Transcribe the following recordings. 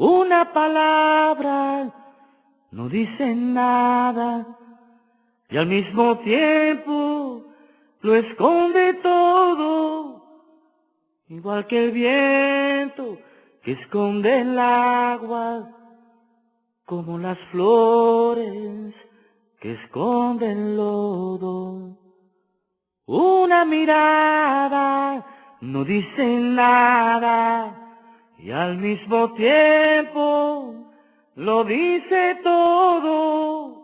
Una palabra no dice nada y al mismo tiempo lo esconde todo, igual que el viento que esconde el agua, como las flores que esconden el lodo. Una mirada no dice nada y al mismo tiempo lo dice todo,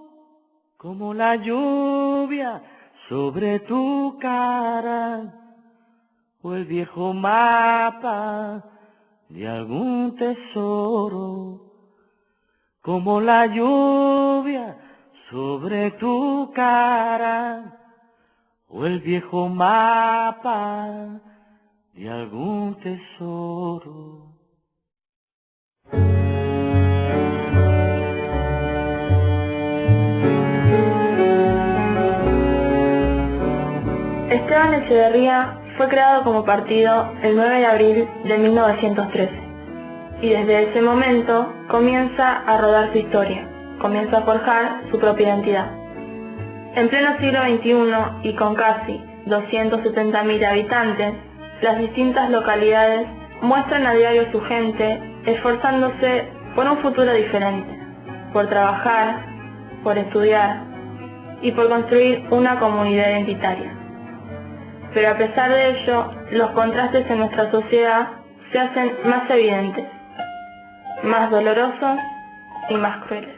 como la lluvia sobre tu cara o el viejo mapa de algún tesoro, como la lluvia sobre tu cara o el viejo mapa de algún tesoro. Esteban Echeverría fue creado como partido el 9 de abril de 1913 y desde ese momento comienza a rodar su historia, comienza a forjar su propia identidad. En pleno siglo XXI y con casi 270.000 habitantes, las distintas localidades muestran a diario su gente esforzándose por un futuro diferente, por trabajar, por estudiar y por construir una comunidad identitaria. Pero a pesar de ello, los contrastes en nuestra sociedad se hacen más evidentes, más dolorosos y más crueles.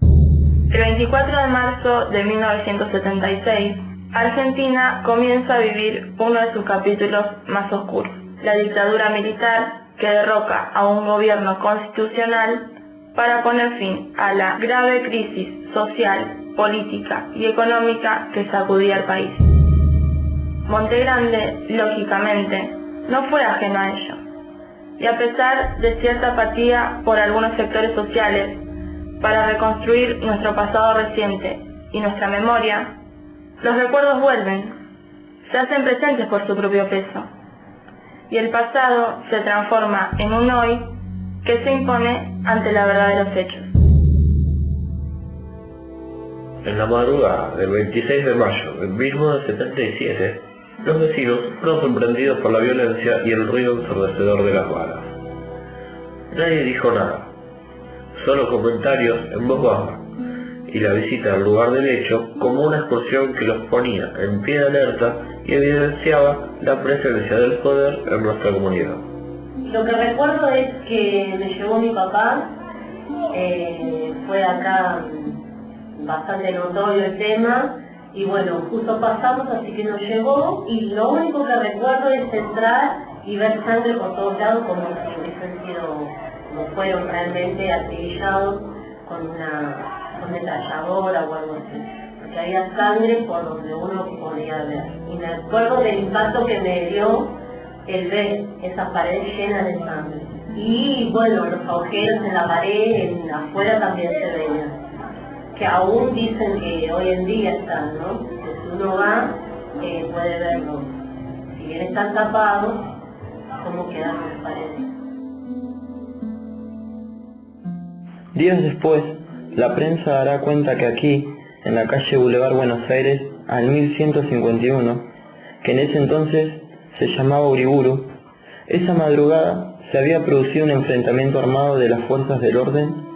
El 24 de marzo de 1976, Argentina comienza a vivir uno de sus capítulos más oscuros, la dictadura militar que derroca a un gobierno constitucional para poner fin a la grave crisis social, política y económica que sacudía al país. Montegrande, lógicamente, no fue ajeno a ello, y a pesar de cierta apatía por algunos sectores sociales para reconstruir nuestro pasado reciente y nuestra memoria, los recuerdos vuelven, se hacen presentes por su propio peso, y el pasado se transforma en un hoy que se impone ante la verdad de los hechos. En la madrugada del 26 de mayo de 1977, los vecinos fueron sorprendidos por la violencia y el ruido ensordecedor de las balas. Nadie dijo nada, solo comentarios en voz baja, y la visita al lugar del hecho como una excursión que los ponía en pie de alerta y evidenciaba la presencia del poder en nuestra comunidad. Lo que recuerdo es que me llevó mi papá, fue acá bastante notorio el tema, y bueno, justo pasamos, así que nos llevó, y lo único que recuerdo es entrar y ver sangre por todos lados, como si hubiesen sido, como fueron realmente acribillados con una ametralladora o algo así, porque había sangre por donde uno podía ver. Y me acuerdo del impacto que me dio el ver esas paredes llenas de sangre. Y bueno, los agujeros en la pared, afuera también se veían, que aún dicen que hoy en día están, ¿no? Que si uno va, puede verlo. Si bien están tapados, cómo quedan las paredes. Días después, la prensa dará cuenta que aquí, en la calle Boulevard Buenos Aires, al 1151, que en ese entonces se llamaba Uriburu, esa madrugada se había producido un enfrentamiento armado de las fuerzas del orden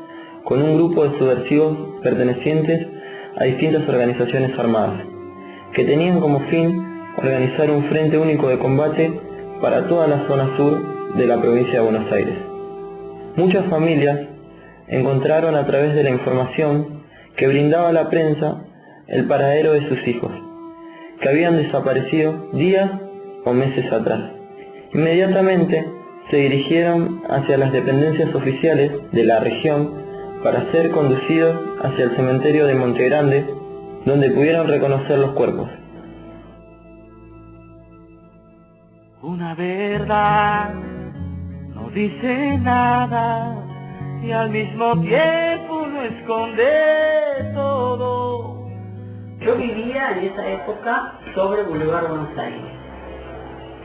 con un grupo de subversivos pertenecientes a distintas organizaciones armadas, que tenían como fin organizar un frente único de combate para toda la zona sur de la provincia de Buenos Aires. Muchas familias encontraron a través de la información que brindaba la prensa el paradero de sus hijos, que habían desaparecido días o meses atrás. Inmediatamente se dirigieron hacia las dependencias oficiales de la región para ser conducidos hacia el cementerio de Montegrande, donde pudieron reconocer los cuerpos. Una verdad no dice nada y al mismo tiempo lo esconde todo. Yo vivía en esa época sobre Boulevard Buenos Aires,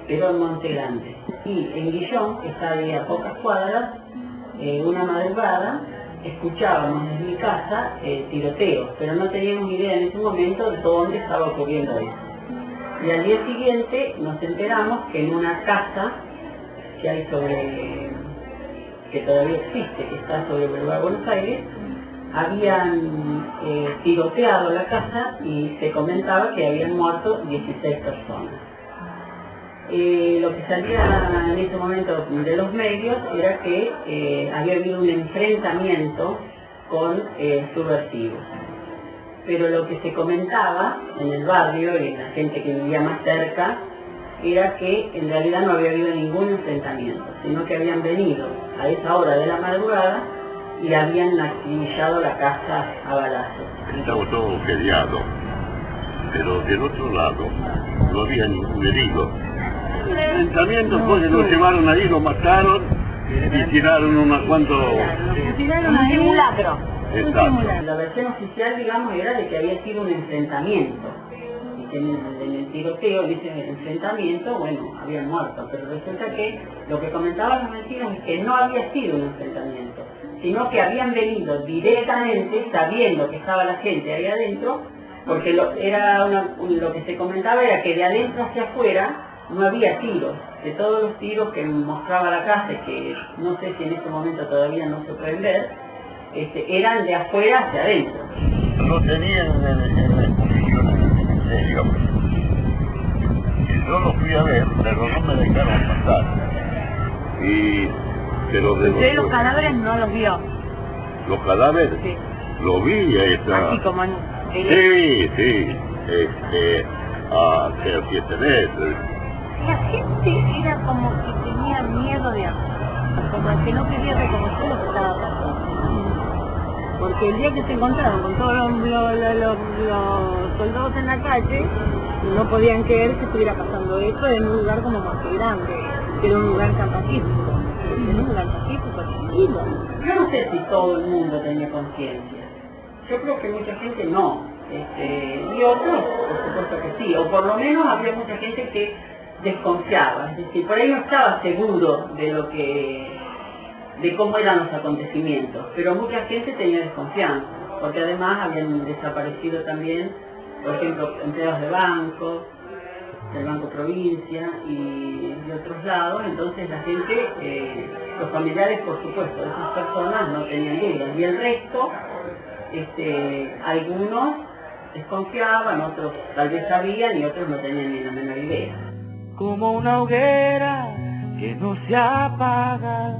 pero en Montegrande. Y en Guillón, que está ahí a pocas cuadras, una madrugada escuchábamos desde mi casa tiroteos, pero no teníamos idea en ese momento de dónde estaba ocurriendo eso. Y al día siguiente nos enteramos que en una casa que hay que todavía existe, que está sobre Boulevard Buenos Aires, habían tiroteado la casa y se comentaba que habían muerto 16 personas. Lo que salía en ese momento de los medios era que había habido un enfrentamiento con subversivos. Pero lo que se comentaba en el barrio y la gente que vivía más cerca era que en realidad no había habido ningún enfrentamiento, sino que habían venido a esa hora de la madrugada y habían acribillado la casa a balazos. Estaba todo feriado, pero del otro lado no había ningún herido. El enfrentamiento fue que lo llevaron ahí, lo mataron y tiraron unos cuantos... Un simulacro. Exacto. La versión oficial, digamos, era de que había sido un enfrentamiento. Y que en el tiroteo, en ese enfrentamiento, bueno, habían muerto. Pero resulta que lo que comentaban los vecinos es que no había sido un enfrentamiento, sino que habían venido directamente, sabiendo que estaba la gente ahí adentro, porque lo que se comentaba era que de adentro hacia afuera no había tiros. De todos los tiros que mostraba la casa, que no sé si en este momento todavía no se pueden ver, eran de afuera hacia adentro. Lo tenían en exposiciones en serio. Yo lo fui a ver, pero no me dejaron pasar. Pero de ¿Usted los cadáveres no los vio? ¿Los cadáveres? Sí. Lo vi Así como en... Sí. A 7 metros. La gente era como que tenía miedo de algo, como que no quería reconocer lo que estaba pasando. Porque el día que se encontraron con todos los soldados en la calle, no podían creer que estuviera pasando esto en un lugar como Monte Grande, que era un lugar tan pacífico, un lugar pacífico, tranquilo. Yo no sé si todo el mundo tenía conciencia. Yo creo que mucha gente no. Y otros, por supuesto que sí, o por lo menos había mucha gente que desconfiaba, es decir, por ahí no estaba seguro de cómo eran los acontecimientos, pero mucha gente tenía desconfianza, porque además habían desaparecido también, por ejemplo, empleados de banco, del Banco Provincia y de otros lados, entonces la gente, los familiares por supuesto de esas personas no tenían dudas, y el resto, algunos desconfiaban, otros tal vez sabían y otros no tenían ni la menor idea. Como una hoguera que no se apaga,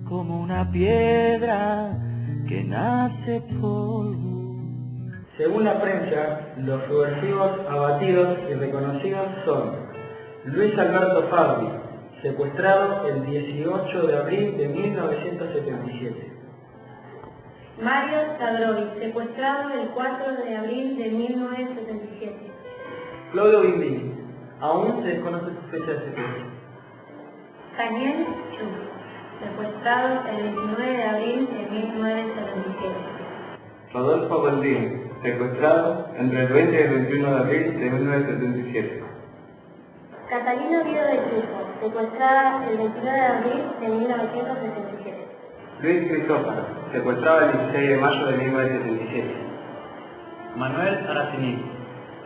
como una piedra que nace polvo. Según la prensa, los subversivos abatidos y reconocidos son Luis Alberto Fabi, secuestrado el 18 de abril de 1977. Mario Tadrovi, secuestrado el 4 de abril de 1977. Claudio Bimbini, aún se desconoce su fecha de secuestro. Daniel Chu, secuestrado el 29 de abril de 1977. Rodolfo Baldini, secuestrado entre el 20 y el 21 de abril de 1977. Catalina Vido de Chuzo, secuestrada el 29 de abril de 1977. Luis Cristófaro, secuestrado el 16 de mayo de 1977. Manuel Aracini,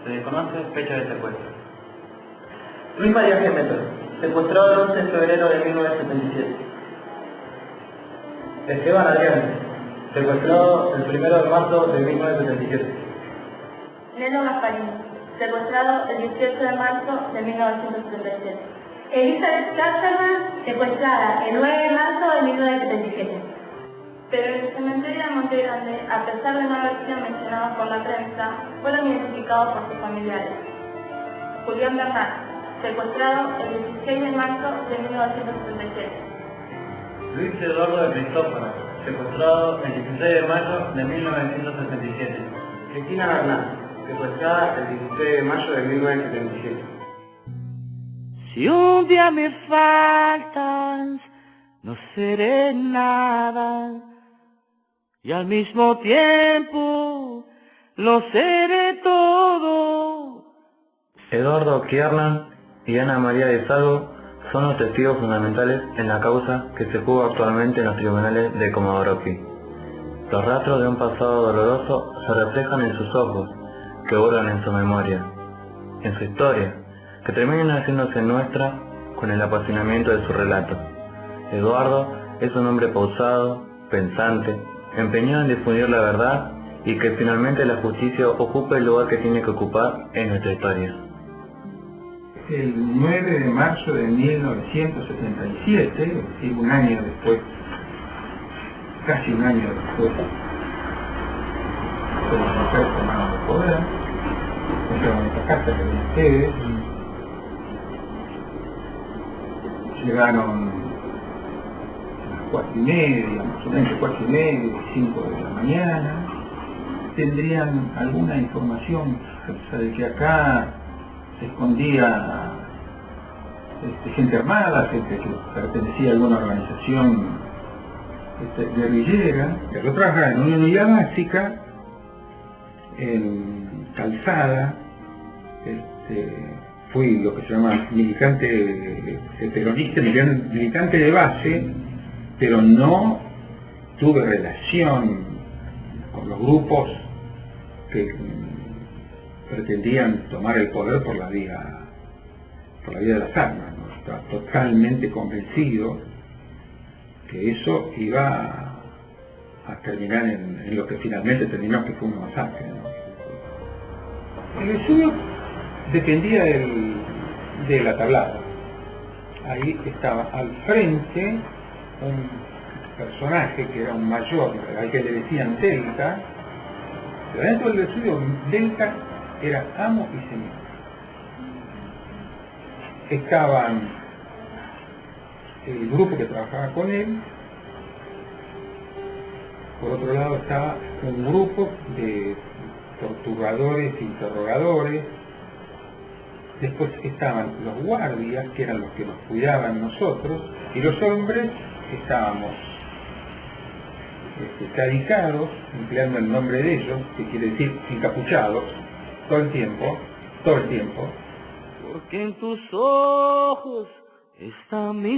se desconoce fecha de secuestro. Luis María Gemeto, secuestrado el 11 de febrero de 1977. Esteban Adrián, secuestrado el 1 de marzo de 1977. Neno Gasparini, secuestrado el 18 de marzo de 1977. Elizabeth Casterman, secuestrada el 9 de marzo de 1977. Pero en el cementerio de Monte Grande, a pesar de no haber sido mencionados por la prensa, fueron identificados por sus familiares. Julián Bernal, secuestrado el 16 de marzo de 1977. Luis Eduardo de Cristófaro, secuestrado el 16 de mayo de 1977. Cristina Bernal, secuestrada el 16 de mayo de 1977. Si un día me faltas, no seré nada, y al mismo tiempo lo seré todo. Eduardo Kiernan y Ana María de Salvo son los testigos fundamentales en la causa que se juzga actualmente en los tribunales de Comodoro Pi. Los rastros de un pasado doloroso se reflejan en sus ojos, que borran en su memoria, en su historia, que terminan haciéndose nuestra con el apasionamiento de su relato. Eduardo es un hombre pausado, pensante, empeñado en difundir la verdad y que finalmente la justicia ocupe el lugar que tiene que ocupar en nuestra historia. El 9 de marzo de 1977, es decir, un año después, casi un año después de haber tomado el poder, en esta carta que ven ustedes, llegaron a las 4:30, más o menos 4:30, 5 de la mañana, tendrían alguna información de que acá se escondía gente armada, gente que pertenecía a alguna organización guerrillera. Yo trabajaba en una unidad básica, en Calzada, fui lo que se llama militante peronista, militante de base, pero no tuve relación con los grupos que pretendían tomar el poder por la vía de las armas, ¿no? Estaba totalmente convencido que eso iba a terminar en lo que finalmente terminó, que fue una masacre, ¿no? El Vesubio dependía de la tablada. Ahí estaba al frente un personaje que era un mayor, al que le decían Delta, pero dentro del Vesubio Delta era amo y señor. Estaban el grupo que trabajaba con él, por otro lado estaba un grupo de torturadores, interrogadores, después estaban los guardias, que eran los que nos cuidaban nosotros, y los hombres estábamos cadicados, empleando el nombre de ellos, que quiere decir encapuchados, todo el tiempo, Porque en tus ojos está mi